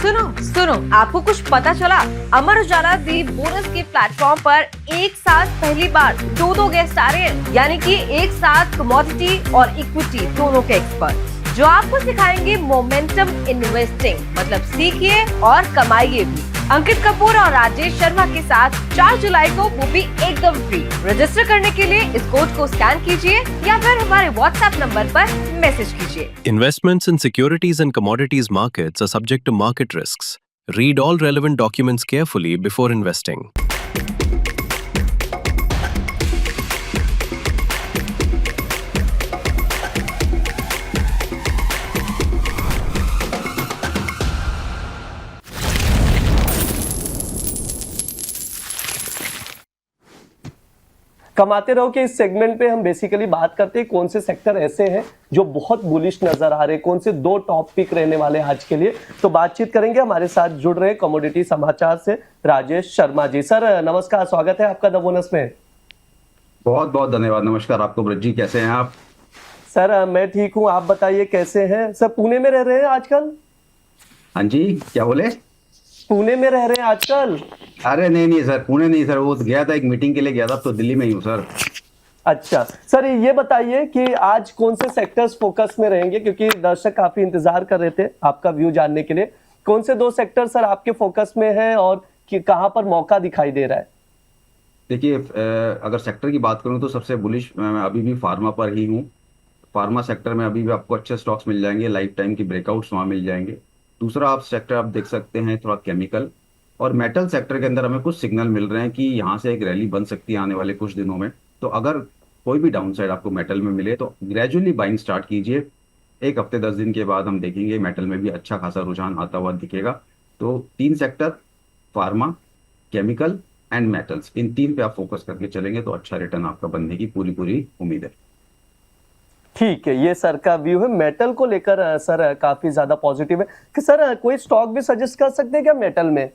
सुनो सुनो, आपको कुछ पता चला? अमर उजाला दी बोनस के प्लेटफॉर्म पर एक साथ पहली बार दो गेस्ट आ रहे हैं, यानी कि एक साथ कमोडिटी और इक्विटी दोनों के एक्सपर्ट, जो आपको सिखाएंगे मोमेंटम इन्वेस्टिंग। मतलब सीखिए और कमाइए भी। अंकित कपूर और राजेश शर्मा के साथ 4 जुलाई को, वो भी एकदम फ्री। रजिस्टर करने के लिए इस कोड को स्कैन कीजिए या फिर हमारे व्हाट्सएप नंबर पर मैसेज कीजिए। Investments in securities and commodities markets are subject to market risks. Read all relevant documents carefully before investing. कमाते रहो कि इस सेगमेंट पे हम बेसिकली बात करते हैं कौन से सेक्टर ऐसे हैं जो बहुत बुलिश नजर आ रहे हैं, कौन से 2 टॉप पिक रहने वाले हैं आज के लिए। तो बातचीत करेंगे, हमारे साथ जुड़ रहे कमोडिटी समाचार से राजेश शर्मा जी। सर नमस्कार, स्वागत है आपका द बोनस में। बहुत बहुत धन्यवाद। नमस्कार आपको ब्रज जी, कैसे हैं आप? सर मैं ठीक हूँ, आप बताइए कैसे हैं? सर पुणे में रह रहे हैं आजकल? हाँ जी, क्या बोले? पुणे में रह रहे हैं आजकल? अरे नहीं सर, पुणे नहीं सर, वो गया था एक मीटिंग के लिए गया था, अब तो दिल्ली में ही हूँ सर। अच्छा सर, ये बताइए कि आज कौन से सेक्टर्स फोकस में रहेंगे, क्योंकि दर्शक काफी इंतजार कर रहे थे आपका व्यू जानने के लिए। कौन से 2 सेक्टर सर आपके फोकस में हैं और कहां पर मौका दिखाई दे रहा है? देखिए, अगर सेक्टर की बात करूँ तो सबसे बुलिश मैं अभी भी फार्मा पर ही हूँ। फार्मा सेक्टर में अभी भी आपको अच्छे स्टॉक्स मिल जाएंगे, लाइफ टाइम की ब्रेकआउट्स वहाँ मिल जाएंगे। दूसरा आप सेक्टर आप देख सकते हैं थोड़ा केमिकल और मेटल सेक्टर के अंदर हमें कुछ सिग्नल मिल रहे हैं कि यहाँ से एक रैली बन सकती है आने वाले कुछ दिनों में। तो अगर कोई भी डाउन साइड आपको मेटल में मिले तो ग्रेजुअली बाइंग स्टार्ट कीजिए। 1 हफ्ते 10 दिन के बाद हम देखेंगे मेटल में भी अच्छा खासा रुझान आता हुआ दिखेगा। तो 3 sector, pharma, chemical and metals, इन 3 पे आप फोकस करके चलेंगे तो अच्छा रिटर्न आपका बनने की पूरी उम्मीद है। ठीक है, ये सर का व्यू है। मेटल को लेकर सर काफी ज्यादा पॉजिटिव है कि सर कोई स्टॉक भी सजेस्ट कर सकते हैं क्या मेटल में?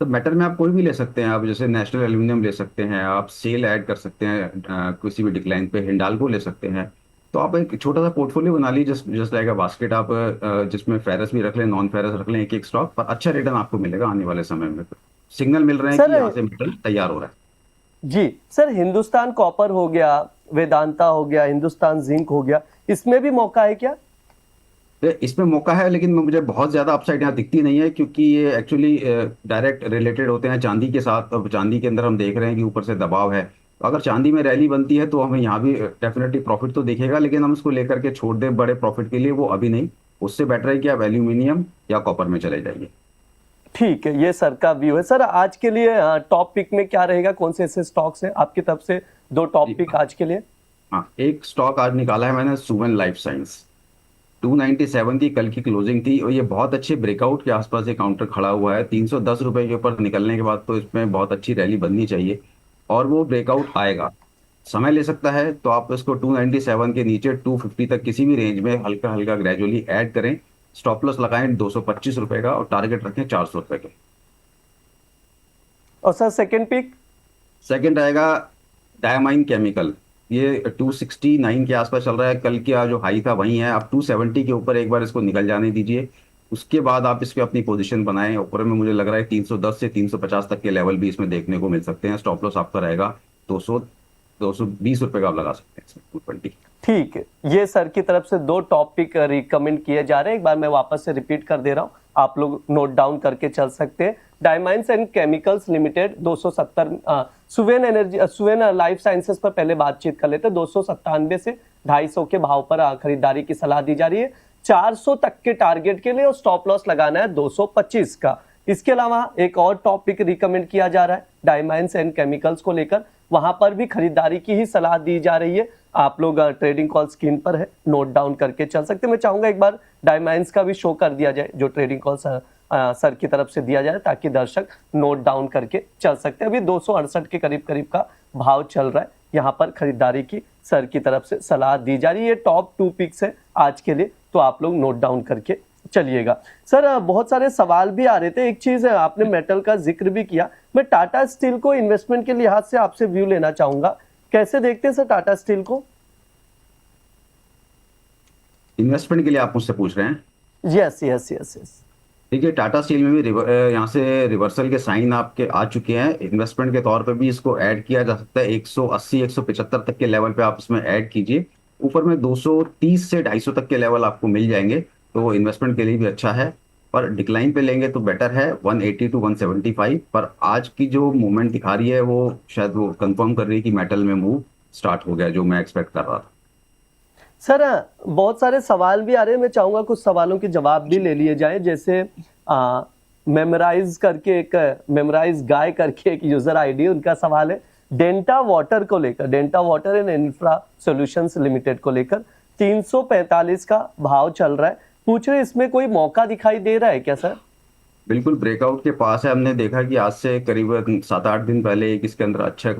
तो मेटल में आप कोई भी ले सकते हैं, आप जैसे नेशनल एल्यूमिनियम ले सकते हैं, आप सेल ऐड कर सकते हैं किसी भी डिक्लाइन पे, हिंडाल्को ले सकते हैं। तो आप एक छोटा सा पोर्टफोलियो बना लीजिए, जस्ट लाइक अ बास्केट, आप जिसमें फेरस भी रख लें, नॉन फेरस रख लें, एक स्टॉक पर अच्छा रिटर्न आपको मिलेगा आने वाले समय में। सिग्नल मिल रहे हैं कि यहाँ से मेटल तैयार हो रहा है। जी सर, हिंदुस्तान कॉपर हो गया, वेदांता हो गया, हिंदुस्तान जिंक हो गया, इसमें भी मौका है क्या? इसमें मौका है, लेकिन मुझे बहुत ज्यादा अपसाइड यहाँ दिखती नहीं है, क्योंकि ये एक्चुअली डायरेक्ट रिलेटेड होते हैं चांदी के साथ। अब चांदी के अंदर हम देख रहे हैं कि ऊपर से दबाव है, तो अगर चांदी में रैली बनती है तो हमें यहाँ भी डेफिनेटली प्रॉफिट तो दिखेगा, लेकिन हम उसको लेकर के छोड़ दें बड़े प्रॉफिट के लिए, वो अभी नहीं। उससे बेटर है कि आप एल्यूमिनियम या कॉपर में चले जाइए। ठीक है, ये सर का व्यू है। सर आज के लिए टॉप पिक में क्या रहेगा, कौन से ऐसे स्टॉक्स हैं आपकी तरफ से? 2 टॉप पिक आज के लिए। हाँ, एक स्टॉक आज निकाला है मैंने, सुवेन लाइफ साइंस। 297 की कल की क्लोजिंग थी और ये बहुत अच्छे ब्रेकआउट के आसपास एक काउंटर खड़ा हुआ है। 310 रुपए के ऊपर निकलने के बाद तो इसमें बहुत अच्छी रैली बननी चाहिए और वो ब्रेकआउट आएगा। समय ले सकता है, तो आप इसको 297 के नीचे 250 तक किसी भी रेंज में हल्का हल्का ग्रेजुअली ऐड करें। स्टॉप लॉस लगाएं 225 रुपए का और टारगेट रखें 400 रुपए के। और सर सेकंड पिक? सेकंड आएगा डायमाइन केमिकल। ये 269 के आसपास चल रहा है, कल का जो हाई था वही है। आप 270 के ऊपर एक बार इसको निकल जाने दीजिए, उसके बाद आप इस पे अपनी पोजीशन बनाएं। ऊपर में मुझे लग रहा है 310 से 350 तक के लेवल भी इसमें देखने को मिल सकते हैं। स्टॉप लॉस आपका रहेगा 220 रुपए का आप लगा सकते हैं इसमें 220। ठीक है, ये सर की तरफ से 2 टॉपिक रिकमेंड किए जा रहे हैं। एक बार मैं वापस से रिपीट कर दे रहा हूँ, आप लोग नोट डाउन करके चल सकते हैं। Diamines and Chemicals Limited 270, Suven Life Sciences पर पहले बातचीत कर लेते हैं। 297 से 250 के भाव पर खरीदारी की सलाह दी जा रही है। 400 तक के टारगेट के लिए और स्टॉप लॉस लगाना है 225 का। इसके अलावा एक और टॉपिक रिकमेंड किया जा रहा है डायमाइंस एंड केमिकल्स को लेकर, वहां पर भी खरीदारी की ही सलाह दी जा रही है। आप लोग ट्रेडिंग कॉल स्क्रीन पर है, नोट डाउन करके चल सकते हैं। मैं चाहूंगा एक बार डायमाइंस का भी शो कर दिया जाए, जो ट्रेडिंग कॉल सर की तरफ से दिया जाए, ताकि दर्शक नोट डाउन करके चल सकते हैं। अभी 268 के करीब का भाव चल रहा है, यहाँ पर खरीदारी की सर की तरफ से सलाह दी जा रही है। टॉप 2 पिक्स है आज के लिए, तो आप लोग नोट डाउन करके चलिएगा। सर बहुत सारे सवाल भी आ रहे थे। एक चीज है, आपने मेटल का जिक्र भी किया, मैं टाटा स्टील को इन्वेस्टमेंट के लिहाज से आपसे व्यू लेना चाहूंगा। कैसे देखते हैं सर टाटा स्टील को? इन्वेस्टमेंट के लिए आप मुझसे पूछ रहे हैं? यस। देखिए टाटा स्टील में भी यहाँ से रिवर्सल के साइन आपके आ चुके हैं। इन्वेस्टमेंट के तौर पे भी इसको ऐड किया जा सकता है। 180 175 तक के लेवल पे आप इसमें ऐड कीजिए। ऊपर में 230 से 250 तक के लेवल आपको मिल जाएंगे, तो वो इन्वेस्टमेंट के लिए भी अच्छा है। पर डिक्लाइन पे लेंगे तो बेटर है 180 टू 175। पर आज की जो मूवमेंट दिखा रही है वो शायद वो कंफर्म कर रही है कि मेटल में मूव स्टार्ट हो गया, जो मैं एक्सपेक्ट कर रहा था। सर बहुत सारे सवाल भी आ रहे हैं, मैं चाहूंगा कुछ सवालों के जवाब भी ले लिए जाए। जैसे मेमोराइज गाय करके एक यूजर आईडी, उनका सवाल है डेंटा वाटर को लेकर, Denta water and infra solutions limited को लेकर 345 का भाव चल रहा है। पूछ रहे इसमें कोई मौका दिखाई दे रहा है क्या सर? बिल्कुल ब्रेकआउट के पास है। हमने देखा कि आज से करीब 7-8 दिन पहले एक इसके अंदर अच्छा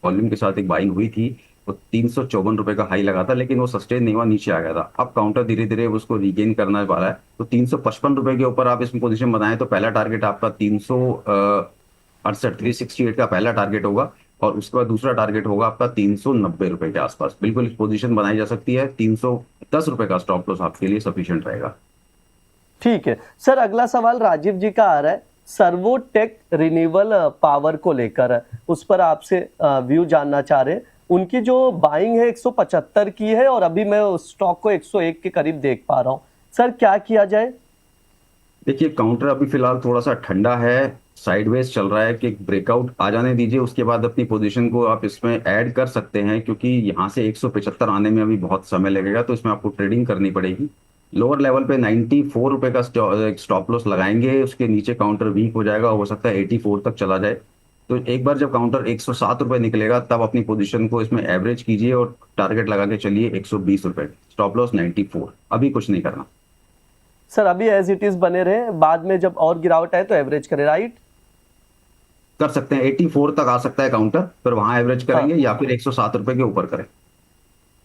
वॉल्यूम के साथ एक बाइंग हुई थी। वो 354 रुपए का हाई लगा था, लेकिन वो सस्टेन नहीं हुआ, नीचे आ गया था। अब काउंटर धीरे धीरे उसको रिगेन करना पा रहा है। तो 355 रुपए के ऊपर आप इसमें पोजीशन बनाएं तो पहला टारगेट आपका 368 का पहला टारगेट होगा, और उसके बाद दूसरा टारगेट होगा आपका 390 रुपए के आसपास। बिल्कुल पोजीशन बनाई जा सकती है। 310 रुपए का स्टॉप लॉस आपके लिए सफिशिएंट रहेगा। ठीक है सर, अगला सवाल राजीव जी का आ रहा है सर्वोटेक रिन्यूएबल पावर को लेकर है। उस पर आपसे व्यू जानना चाह रहे हैं। उनकी जो बाइंग है 175 की है और अभी मैं उस स्टॉक को 101 के करीब देख पा रहा हूं। सर क्या किया जाए? देखिए काउंटर अभी फिलहाल थोड़ा सा ठंडा है, साइडवेज चल रहा है कि ब्रेकआउट आ जाने दीजिए, उसके बाद अपनी पोजीशन को आप इसमें ऐड कर सकते हैं। क्योंकि यहाँ से 175 आने में अभी बहुत समय लगेगा, तो इसमें आपको ट्रेडिंग करनी पड़ेगी। लोअर लेवल पे 94 रुपए का स्टॉप लॉस लगाएंगे। उसके नीचे काउंटर वीक हो जाएगा, हो सकता है 84 तक चला जाए। तो एक बार जब काउंटर 107 रुपए निकलेगा तब अपनी पोजीशन को इसमें एवरेज कीजिए और टारगेट लगा के चलिए 120 रुपए, स्टॉप लॉस 94। अभी कुछ नहीं करना सर, अभी एज इट इज बने रहे, बाद में जब और गिरावट आए तो एवरेज करें, राइट? कर सकते हैं। 84 तक आ सकता है काउंटर, फिर वहां एवरेज करेंगे या फिर 107 रुपए के ऊपर करें।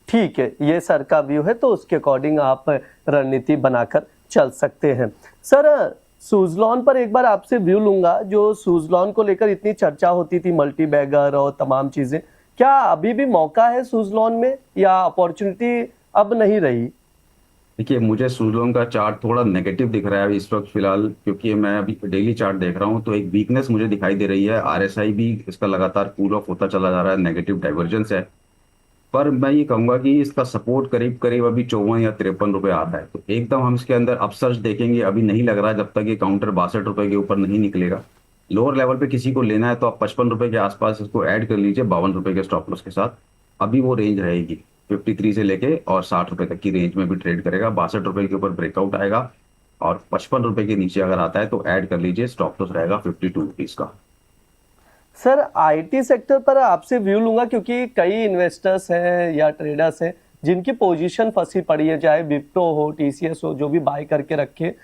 ठीक है, ये सर का व्यू है, तो उसके अकॉर्डिंग आप रणनीति बनाकर चल सकते हैं। सर सुजलॉन पर एक बार आपसे व्यू लूंगा। जो सुजलॉन को लेकर इतनी चर्चा होती थी, मल्टी बैगर और तमाम चीजें, क्या अभी भी मौका है सुजलॉन में या अपॉर्चुनिटी अब नहीं रही? देखिए मुझे सुजलॉन का चार्ट थोड़ा नेगेटिव दिख रहा है इस वक्त फिलहाल, क्योंकि मैं अभी डेली चार्ट देख रहा हूं तो एक वीकनेस मुझे दिखाई दे रही है। आरएसआई भी इसका लगातार कूल ऑफ होता चला जा रहा है, नेगेटिव डाइवर्जेंस है। पर मैं ये कहूंगा कि इसका सपोर्ट करीब करीब अभी 54 या 53 रुपए आता है, तो एकदम हम इसके अंदर अपसर्ज देखेंगे अभी नहीं लग रहा है, जब तक ये काउंटर 62 रुपए के ऊपर नहीं निकलेगा। लोअर लेवल पे किसी को लेना है तो आप 55 रुपए के आसपास इसको ऐड कर लीजिए 52 रुपए के स्टॉप लॉस के साथ। अभी वो रेंज रहेगी 53 से लेके और 60 रुपए तक की रेंज में भी ट्रेड करेगा। 62 रुपए के ऊपर ब्रेकआउट आएगा और 55 रुपए के नीचे अगर आता है तो ऐड कर लीजिए, स्टॉप लॉस रहेगा 52 रुपीज का। सर आईटी सेक्टर पर आपसे व्यू लूंगा, क्योंकि कई इन्वेस्टर्स हैं या ट्रेडर्स हैं जिनकी पोजीशन फंसी पड़ी है, चाहे विप्रो हो, टीसीएस हो, जो भी बाय करके रखे।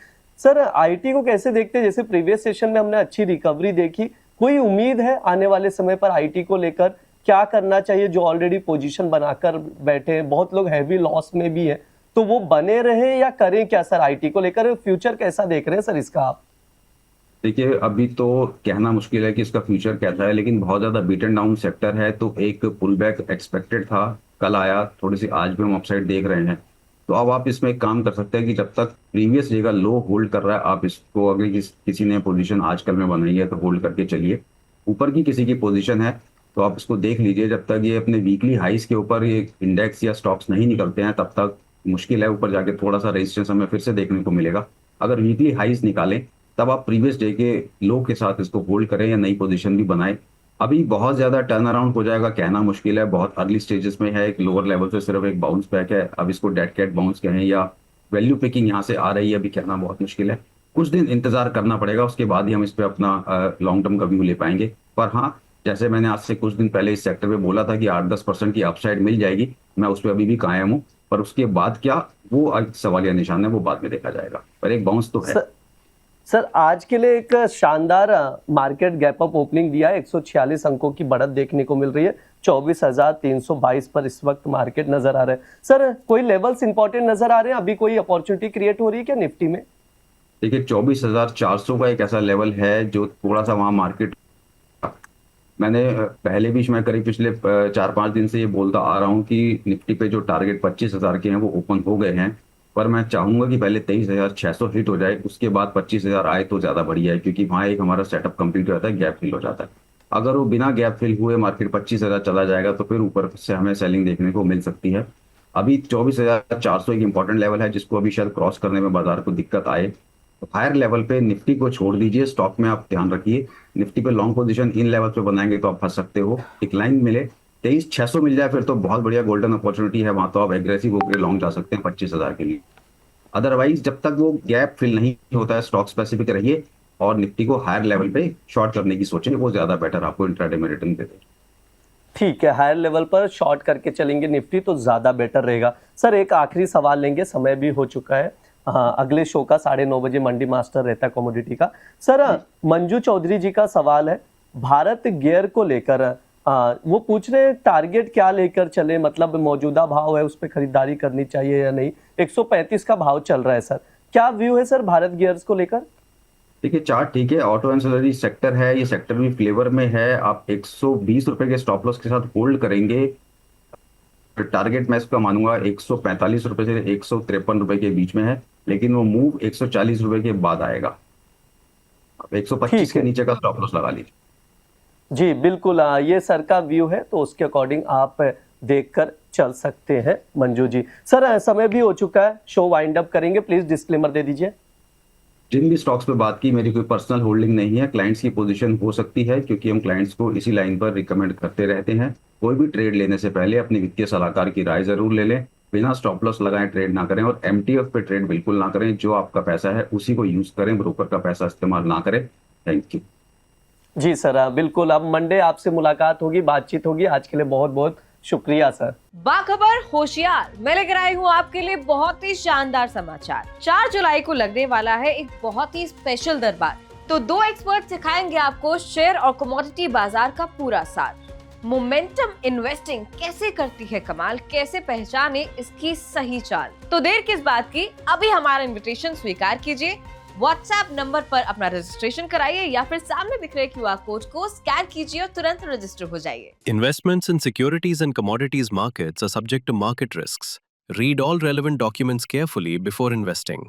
सर आईटी को कैसे देखते हैं? जैसे प्रीवियस सेशन में हमने अच्छी रिकवरी देखी, कोई उम्मीद है आने वाले समय पर आईटी को लेकर? क्या करना चाहिए जो ऑलरेडी पोजीशन बनाकर बैठे हैं? बहुत लोग हैवी लॉस में भी है, तो वो बने रहे या करें क्या सर? आईटी को लेकर फ्यूचर कैसा देख रहे हैं सर इसका आप? देखिए अभी तो कहना मुश्किल है कि इसका फ्यूचर कैसा है, लेकिन बहुत ज्यादा बीटन डाउन सेक्टर है, तो एक पुल बैक एक्सपेक्टेड था, कल आया थोड़ी सी, आज भी हम अपसाइड देख रहे हैं। तो अब आप इसमें एक काम कर सकते हैं कि जब तक प्रीवियस जगह लो होल्ड कर रहा है, आप इसको अगर किसी ने पोजीशन आजकल में बनाई है तो होल्ड करके चलिए। ऊपर की किसी की पोजीशन है तो आप इसको देख लीजिए, जब तक ये अपने वीकली हाइस के ऊपर ये इंडेक्स या स्टॉक्स नहीं निकलते हैं तब तक मुश्किल है। ऊपर जाके थोड़ा सा रेजिस्टेंस हमें फिर से देखने को मिलेगा। अगर वीकली हाइस निकालें तब आप प्रीवियस डे के लो के साथ इसको होल्ड करें या नई पोजीशन भी बनाएं। अभी बहुत ज्यादा टर्न अराउंड हो जाएगा कहना मुश्किल है, बहुत अर्ली स्टेजेस में है। एक लोअर लेवल से सिर्फ एक बाउंस बैक है। अब इसको डेड कैट बाउंस कहें या वैल्यू पिकिंग यहाँ से आ रही है, अभी कहना बहुत मुश्किल है। कुछ दिन इंतजार करना पड़ेगा, उसके बाद ही हम इस पे अपना लॉन्ग टर्म का व्यू ले पाएंगे। पर हाँ, जैसे मैंने आज से कुछ दिन पहले इस सेक्टर में बोला था कि 8-10% की अपसाइड मिल जाएगी, मैं उस पर अभी भी कायम हूँ। पर उसके बाद क्या, वो सवालिया निशान है, वो बाद में देखा जाएगा। पर एक बाउंस तो है। सर आज के लिए एक शानदार मार्केट गैप अप ओपनिंग दिया है। 146 अंकों की बढ़त देखने को मिल रही है। 24,322 पर इस वक्त मार्केट नजर आ रहा है। सर कोई लेवल्स इंपॉर्टेंट नजर आ रहे हैं? अभी कोई अपॉर्चुनिटी क्रिएट हो रही है क्या निफ्टी में? देखिए 24,400 का एक ऐसा लेवल है जो थोड़ा सा वहां मार्केट, मैंने पहले भी, मैं करीब पिछले 4-5 दिन से ये बोलता आ रहा हूँ कि निफ्टी पे जो टारगेट 25,000 के हैं वो ओपन हो गए हैं। पर मैं चाहूंगा कि पहले 23,600 हिट हो जाए, उसके बाद 25,000 आए तो ज़्यादा बढ़िया है, क्योंकि वहाँ एक हमारा सेटअप कंप्लीट हो जाता है, गैप फिल हो जाता है। अगर वो बिना गैप फिल हुए मार्केट 25,000 चला जाएगा तो फिर ऊपर से हमें सेलिंग देखने को मिल सकती है। अभी 24,400 एक इंपॉर्टेंट लेवल है, जिसको अभी शायद क्रॉस करने में बाजार को दिक्कत आए। तो हायर लेवल पे निफ्टी को छोड़ दीजिए, स्टॉक में आप ध्यान रखिए। निफ्टी पे लॉन्ग पोजीशन इन लेवल पे बनाएंगे तो आप फंस सकते हो। डिक्लाइन मिले 23,600 मिल जाए फिर तो बहुत बढ़िया गोल्डन अपॉर्चुनिटी है, वहां तो आप एग्रेसिव होकर लॉन्ग जा सकते हैं 25,000 के लिए। अदरवाइज जब तक वो गैप फिल नहीं होता है, स्टॉक स्पेसिफिक रहिए और निफ्टी को हायर लेवल पे शॉर्ट करने की सोचें, वो ज्यादा बेटर आपको इंट्राडे में रिटर्न देते। ठीक है, हायर लेवल पर शॉर्ट करके चलेंगे निफ्टी तो ज्यादा बेटर रहेगा। सर एक आखिरी सवाल लेंगे, समय भी हो चुका है। हाँ, अगले शो का 9:30 बजे मंडी मास्टर रहता है कमोडिटी का। सर मंजू चौधरी जी का सवाल है भारत गियर को लेकर, वो पूछ रहे हैं टारगेट क्या लेकर चले, मतलब मौजूदा भाव है उस पर खरीदारी करनी चाहिए या नहीं। 135 का भाव चल रहा है सर, क्या व्यू है सर भारत गियर्स को लेकर? देखिए चार्ट ठीक है, ऑटो एंसिलरी सेक्टर है, ये सेक्टर भी फ्लेवर में है। आप 120 रुपए के स्टॉप लॉस के साथ होल्ड करेंगे। टारगेट मैं इसका मानूंगा 145 रुपए से 153 रुपए के बीच में है, लेकिन वो मूव 140 रुपए के बाद आएगा। आप 125 ठीक के है नीचे का स्टॉप लॉस लगा लीजिए। जी बिल्कुल, ये सर का व्यू है तो उसके अकॉर्डिंग आप देखकर चल सकते हैं मंजू जी। सर समय भी हो चुका है, शो वाइंड अप करेंगे, प्लीज डिस्क्लेमर दे दीजिए। जिन भी स्टॉक्स पे बात की, मेरी कोई पर्सनल होल्डिंग नहीं है, क्लाइंट्स की पोजीशन हो सकती है, क्योंकि हम क्लाइंट्स को इसी लाइन पर रिकमेंड करते रहते हैं। कोई भी ट्रेड लेने से पहले अपने वित्तीय सलाहकार की राय जरूर ले लें, बिना स्टॉप लॉस लगाए ट्रेड ना करें और एमटीएफ पे ट्रेड बिल्कुल ना करें। जो आपका पैसा है उसी को यूज करें, ब्रोकर का पैसा इस्तेमाल ना करें। Thank you. जी सर बिल्कुल, अब मंडे आपसे मुलाकात होगी, बातचीत होगी। आज के लिए बहुत बहुत शुक्रिया सर। बाखबर होशियार, मैं लेकर आई हूँ आपके लिए बहुत ही शानदार समाचार। 4 जुलाई को लगने वाला है एक बहुत ही स्पेशल दरबार। तो 2 एक्सपर्ट सिखाएंगे आपको शेयर और कमोडिटी बाजार का पूरा सार। मोमेंटम इन्वेस्टिंग कैसे करती है कमाल, कैसे पहचाने इसकी सही चाल। तो देर किस बात की, अभी हमारा इन्विटेशन स्वीकार कीजिए। व्हाट्सएप नंबर पर अपना रजिस्ट्रेशन कराइए या फिर सामने दिख रहे QR कोड को स्कैन कीजिए और तुरंत रजिस्टर हो जाइए। Investments in securities and commodities markets are subject to market risks. Read all relevant documents carefully before investing.